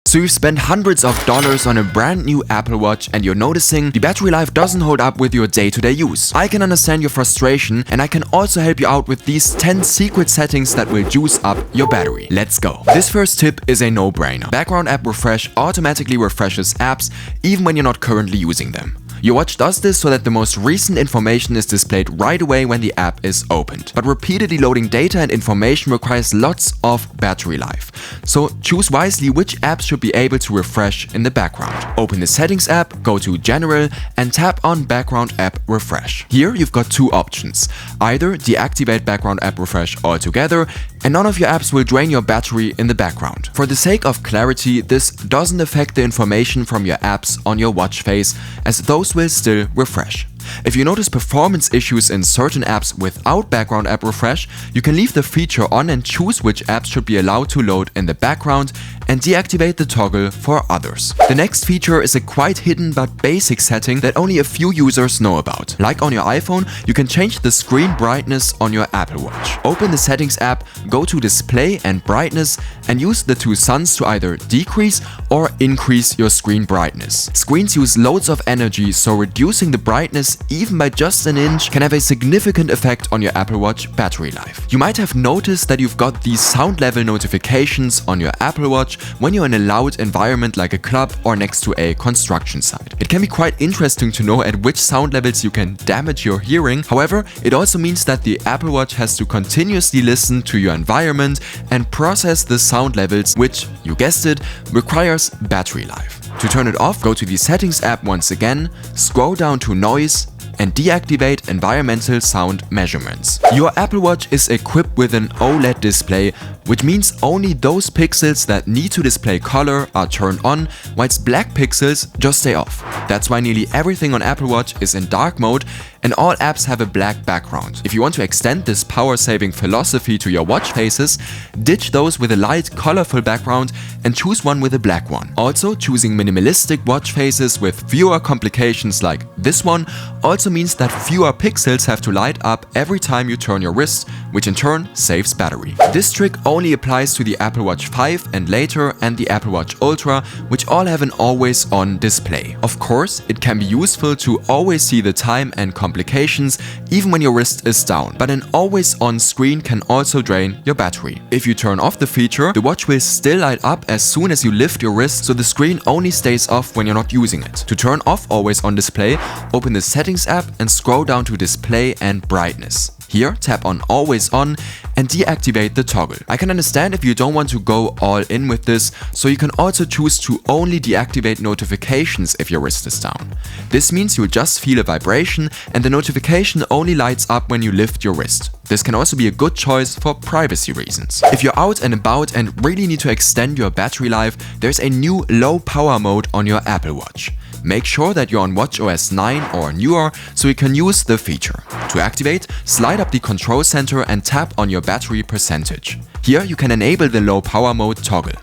So you've spent hundreds of dollars on a brand new Apple Watch and you're noticing the battery life doesn't hold up with your day-to-day use. I can understand your frustration, and I can also help you out with these 10 secret settings that will juice up your battery. Let's go. This first tip is a no-brainer. Background app refresh automatically refreshes apps even when you're not currently using them. Your watch does this so that the most recent information is displayed right away when the app is opened. But repeatedly loading data and information requires lots of battery life. So choose wisely which apps should be able to refresh in the background. Open the Settings app, go to General, and tap on Background App Refresh. Here you've got two options. Either deactivate Background App Refresh altogether, and none of your apps will drain your battery in the background. For the sake of clarity, this doesn't affect the information from your apps on your watch face, as those will still refresh. If you notice performance issues in certain apps without background app refresh, you can leave the feature on and choose which apps should be allowed to load in the background and deactivate the toggle for others. The next feature is a quite hidden but basic setting that only a few users know about. Like on your iPhone, you can change the screen brightness on your Apple Watch. Open the Settings app, go to Display and Brightness, and use the two suns to either decrease or increase your screen brightness. Screens use loads of energy, so reducing the brightness even by just an inch can have a significant effect on your Apple Watch battery life. You might have noticed that you've got these sound level notifications on your Apple Watch when you're in a loud environment like a club or next to a construction site. It can be quite interesting to know at which sound levels you can damage your hearing. However, it also means that the Apple Watch has to continuously listen to your environment and process the sound levels, which, you guessed it, requires battery life. To turn it off, go to the Settings app once again, scroll down to Noise, and deactivate environmental sound measurements. Your Apple Watch is equipped with an OLED display, which means only those pixels that need to display color are turned on, whilst black pixels just stay off. That's why nearly everything on Apple Watch is in dark mode and all apps have a black background. If you want to extend this power-saving philosophy to your watch faces, ditch those with a light, colorful background and choose one with a black one. Also, choosing minimalistic watch faces with fewer complications like this one also means that fewer pixels have to light up every time you turn your wrist, which in turn saves battery. This trick only applies to the Apple Watch 5 and later and the Apple Watch Ultra, which all have an always-on display. Of course, it can be useful to always see the time and complications even when your wrist is down, but an always-on screen can also drain your battery. If you turn off the feature, the watch will still light up as soon as you lift your wrist, so the screen only stays off when you're not using it. To turn off always-on display, open the Settings app and scroll down to Display and Brightness. Here, tap on Always On and deactivate the toggle. I can understand if you don't want to go all in with this, so you can also choose to only deactivate notifications if your wrist is down. This means you'll just feel a vibration and the notification only lights up when you lift your wrist. This can also be a good choice for privacy reasons. If you're out and about and really need to extend your battery life, there's a new low power mode on your Apple Watch. Make sure that you're on watchOS 9 or newer so you can use the feature. To activate, slide up the control center and tap on your battery percentage. Here you can enable the low power mode toggle.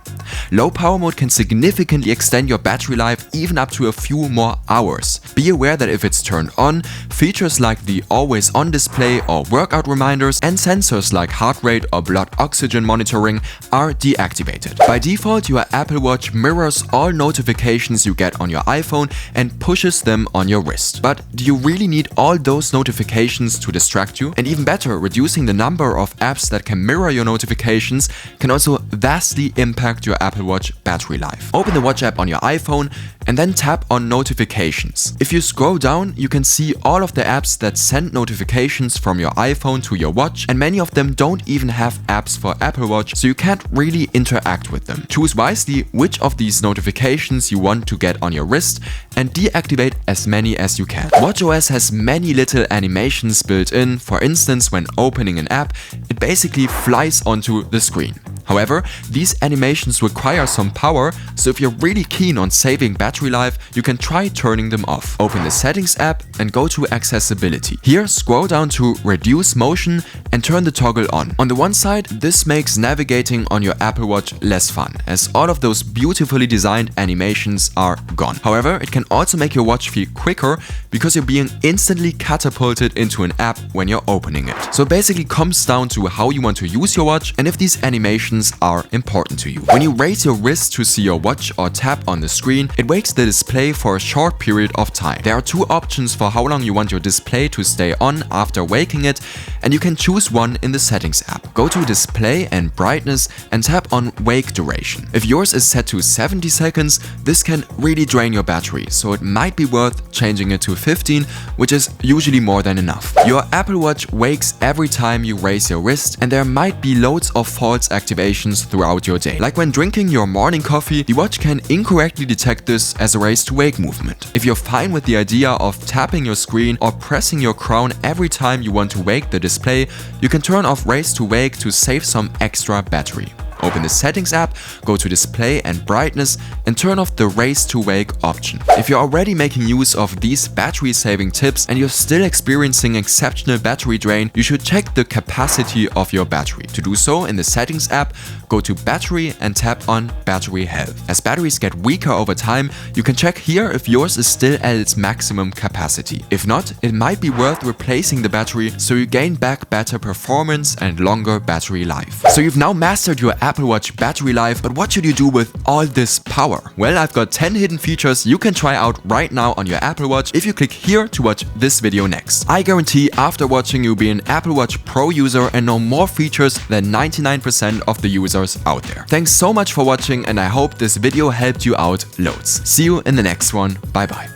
Low power mode can significantly extend your battery life even up to a few more hours. Be aware that if it's turned on, features like the always on display or workout reminders and sensors like heart rate or blood oxygen monitoring are deactivated. By default, your Apple Watch mirrors all notifications you get on your iPhone and pushes them on your wrist. But do you really need all those notifications to distract you? And even better, reducing the number of apps that can mirror your notifications can also vastly impact your Apple Watch battery life. Open the Watch app on your iPhone and then tap on Notifications. If you scroll down, you can see all of the apps that send notifications from your iPhone to your watch, and many of them don't even have apps for Apple Watch, so you can't really interact with them. Choose wisely which of these notifications you want to get on your wrist and deactivate as many as you can. watchOS has many little animations built in. For instance, when opening an app, it basically flies onto the screen. However, these animations require some power, so if you're really keen on saving battery life, you can try turning them off. Open the Settings app and go to Accessibility. Here, scroll down to Reduce Motion and turn the toggle on. On the one side, this makes navigating on your Apple Watch less fun, as all of those beautifully designed animations are gone. However, it can also make your watch feel quicker because you're being instantly catapulted into an app when you're opening it. So it basically comes down to how you want to use your watch and if these animations are important to you. When you raise your wrist to see your watch or tap on the screen, it wakes the display for a short period of time. There are two options for how long you want your display to stay on after waking it, and you can choose one in the settings app. Go to display and brightness and tap on wake duration. If yours is set to 70 seconds, this can really drain your battery, so it might be worth changing it to 15, which is usually more than enough. Your Apple Watch wakes every time you raise your wrist, and there might be loads of false activations throughout your day. Like when drinking your morning coffee, the watch can incorrectly detect this as a raise to wake movement. If you're fine with the idea of tapping your screen or pressing your crown every time you want to wake the display, you can turn off raise to wake to save some extra battery. Open the settings app, go to display and brightness and turn off the raise to wake option. If you're already making use of these battery saving tips and you're still experiencing exceptional battery drain, you should check the capacity of your battery. To do so, in the settings app, go to battery and tap on battery health. As batteries get weaker over time, you can check here if yours is still at its maximum capacity. If not, it might be worth replacing the battery so you gain back better performance and longer battery life. So you've now mastered your Apple Watch battery life, but what should you do with all this power? Well, I've got 10 hidden features you can try out right now on your Apple Watch if you click here to watch this video next. I guarantee after watching you'll be an Apple Watch Pro user and know more features than 99% of the users out there. Thanks so much for watching, and I hope this video helped you out loads. See you in the next one. Bye bye.